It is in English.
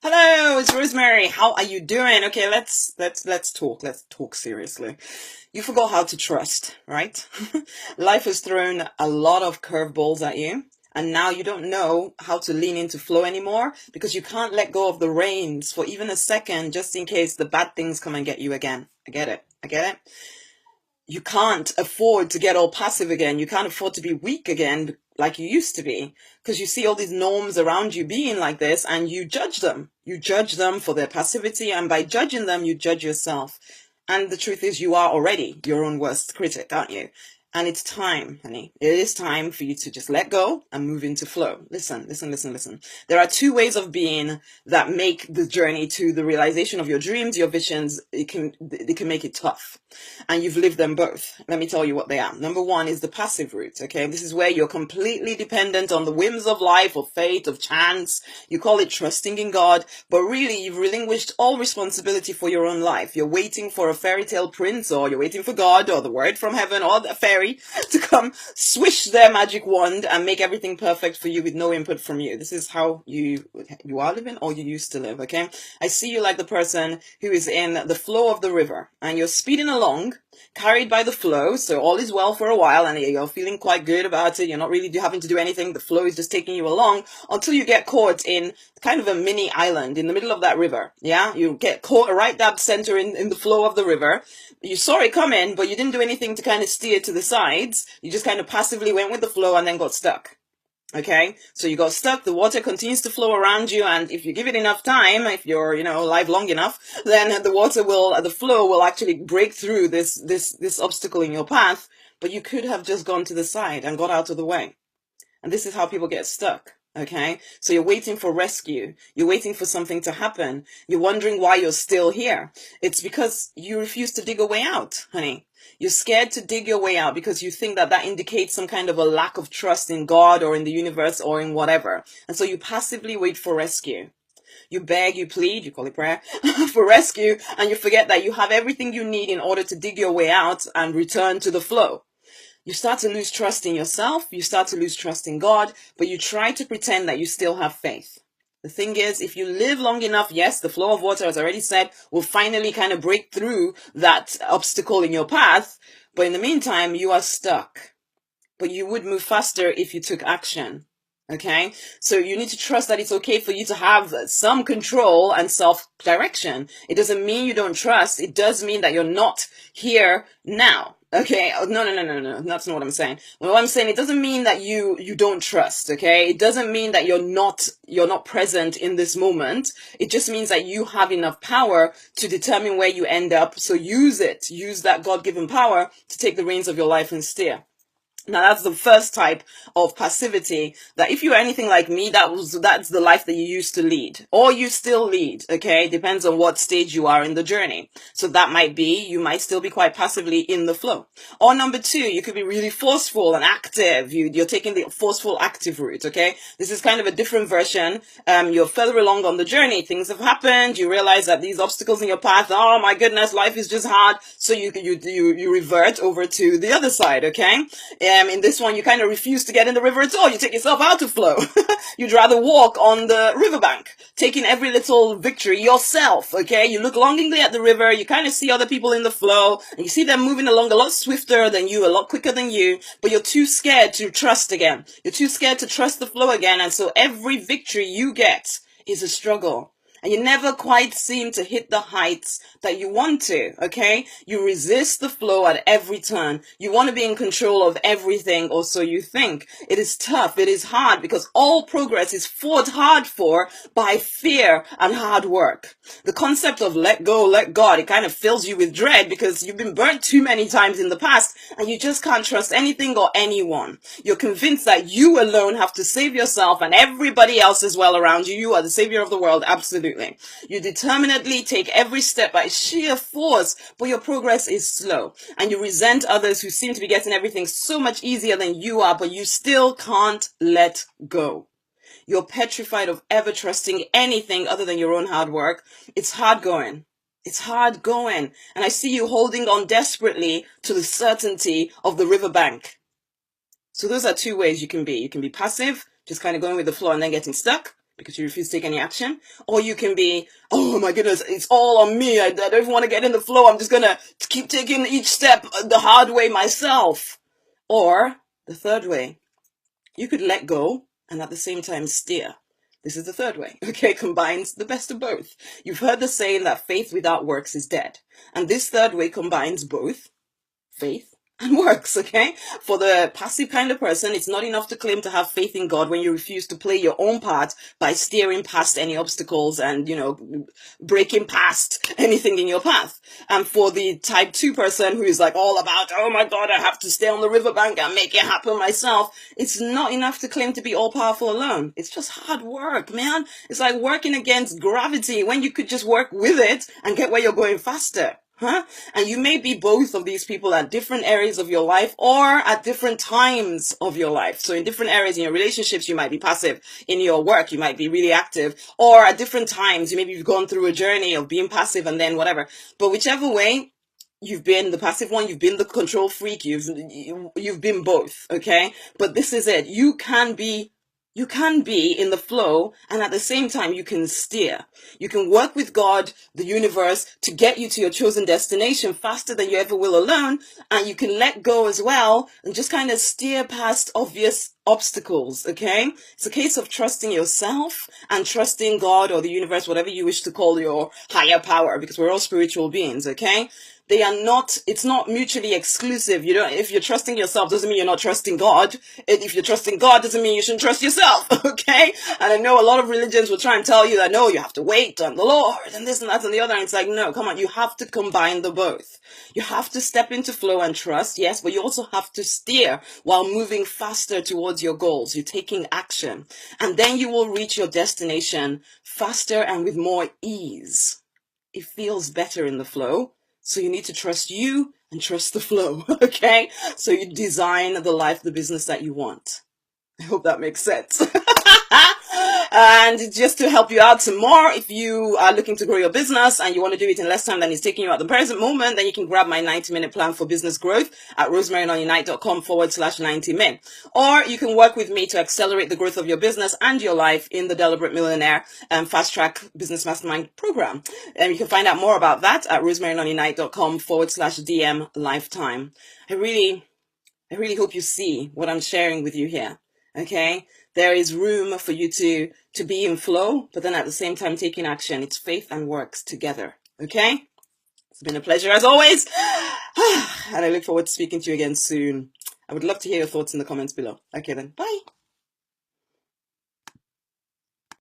Hello, it's Rosemary. How are you doing? Okay, let's talk. Let's talk seriously. You forgot how to trust, right? Life has thrown a lot of curveballs at you, and now you don't know how to lean into flow anymore because you can't let go of the reins for even a second just in case the bad things come and get you again. I get it. I get it. You can't afford to get all passive again. You can't afford to be weak again like you used to be because you see all these norms around you being like this and you judge them. You judge them for their passivity, and by judging them, you judge yourself. And the truth is, you are already your own worst critic, aren't you? And it's time, honey. It is time for you to just let go and move into flow. Listen, listen, listen, listen. There are two ways of being that make the journey to the realization of your dreams, your visions. It can make it tough. And you've lived them both. Let me tell you what they are. Number one is the passive route, okay? This is where you're completely dependent on the whims of life, of fate, of chance. You call it trusting in God, but really you've relinquished all responsibility for your own life. You're waiting for a fairy tale prince, or you're waiting for God, or the word from heaven, or the fairy to come swish their magic wand and make everything perfect for you with no input from you. This is how you are living, or you used to live, okay? I see you like the person who is in the flow of the river, and you're speeding along, carried by the flow, so all is well for a while, and you're feeling quite good about it. You're not really having to do anything. The flow is just taking you along until you get caught in kind of a mini island in the middle of that river. Yeah, you get caught right that center in the flow of the river. You saw it coming, but you didn't do anything to kind of steer to the sides. You just kind of passively went with the flow and then got stuck. Okay, so you got stuck, the water continues to flow around you, and if you give it enough time, if you're, alive long enough, then the flow will actually break through this obstacle in your path, but you could have just gone to the side and got out of the way. And this is how people get stuck. Okay, so you're waiting for rescue. You're waiting for something to happen. You're wondering why you're still here. It's because you refuse to dig a way out, honey. You're scared to dig your way out because you think that indicates some kind of a lack of trust in God or in the universe or in whatever. And so you passively wait for rescue. You beg, you plead, you call it prayer, for rescue, and you forget that you have everything you need in order to dig your way out and return to the flow. You start to lose trust in yourself, you start to lose trust in God, but you try to pretend that you still have faith. The thing is, if you live long enough, yes, the flow of water, as I already said, will finally kind of break through that obstacle in your path, but in the meantime, you are stuck. But you would move faster if you took action. Okay, so you need to trust that it's okay for you to have some control and self-direction. It doesn't mean you don't trust. It does mean that you're not here now. Okay, no, that's not what I'm saying. What I'm saying, it doesn't mean that you don't trust, okay? It doesn't mean that you're not present in this moment. It just means that you have enough power to determine where you end up. So use it. Use that God-given power to take the reins of your life and steer. Now that's the first type of passivity that if you're anything like me, that's the life that you used to lead, or you still lead, okay? Depends on what stage you are in the journey. So that might be, you might still be quite passively in the flow. Or number two, you could be really forceful and active. You're taking the forceful active route, okay? This is kind of a different version. You're further along on the journey. Things have happened. You realize that these obstacles in your path, oh my goodness, life is just hard. So you revert over to the other side, okay? In this one, you kind of refuse to get in the river at all. You take yourself out of flow. You'd rather walk on the riverbank, taking every little victory yourself, okay? You look longingly at the river. You kind of see other people in the flow, and you see them moving along a lot swifter than you, a lot quicker than you, but you're too scared to trust again. You're too scared to trust the flow again, and so every victory you get is a struggle. And you never quite seem to hit the heights that you want to, okay? You resist the flow at every turn. You want to be in control of everything, or so you think. It is tough. It is hard because all progress is fought hard for by fear and hard work. The concept of let go, let God, it kind of fills you with dread because you've been burnt too many times in the past and you just can't trust anything or anyone. You're convinced that you alone have to save yourself and everybody else as well around you. You are the savior of the world, absolutely. You determinedly take every step by sheer force, but your progress is slow. And you resent others who seem to be getting everything so much easier than you are, but you still can't let go. You're petrified of ever trusting anything other than your own hard work. It's hard going. It's hard going. And I see you holding on desperately to the certainty of the riverbank. So those are two ways you can be. You can be passive, just kind of going with the flow and then getting stuck. because you refuse to take any action. Or you can be, oh my goodness, it's all on me. I don't even want to get in the flow. I'm just going to keep taking each step the hard way myself. Or the third way, you could let go and at the same time steer. This is the third way, okay? Combines the best of both. You've heard the saying that faith without works is dead. And this third way combines both faith and works, okay? For the passive kind of person, it's not enough to claim to have faith in God when you refuse to play your own part by steering past any obstacles and, breaking past anything in your path. And for the type 2 person who is like all about, oh my God, I have to stay on the riverbank and make it happen myself, it's not enough to claim to be all powerful alone. It's just hard work, man. It's like working against gravity when you could just work with it and get where you're going faster. And you may be both of these people at different areas of your life or at different times of your life. So in different areas in your relationships, you might be passive. In your work, you might be really active. Or at different times, maybe you've gone through a journey of being passive and then whatever. But whichever way, you've been the passive one, you've been the control freak, you've been both, okay? But this is it. You can be in the flow, and at the same time, you can steer. You can work with God, the universe, to get you to your chosen destination faster than you ever will alone. And you can let go as well and just kind of steer past obvious obstacles, okay? It's a case of trusting yourself and trusting God or the universe, whatever you wish to call your higher power, because we're all spiritual beings, okay? It's not mutually exclusive. If you're trusting yourself, doesn't mean you're not trusting God. If you're trusting God, doesn't mean you shouldn't trust yourself, okay? And I know a lot of religions will try and tell you that, no, you have to wait on the Lord and this and that and the other. And it's like, no, come on, you have to combine the both. You have to step into flow and trust, yes, but you also have to steer while moving faster towards your goals. You're taking action. And then you will reach your destination faster and with more ease. It feels better in the flow. So you need to trust you and trust the flow, okay? So you design the life, the business that you want. I hope that makes sense. And just to help you out some more, if you are looking to grow your business and you want to do it in less time than it's taking you at the present moment, then you can grab my 90-minute plan for business growth at rosemaryandunite.com/90min. Or you can work with me to accelerate the growth of your business and your life in the Deliberate Millionaire Fast Track Business Mastermind program. And you can find out more about that at rosemaryandunite.com/DM lifetime. I really hope you see what I'm sharing with you here. Okay, there is room for you to be in flow, but then at the same time taking action. It's faith and works together. Okay, it's been a pleasure as always, and I look forward to speaking to you again soon. I would love to hear your thoughts in the comments below. Okay then, bye.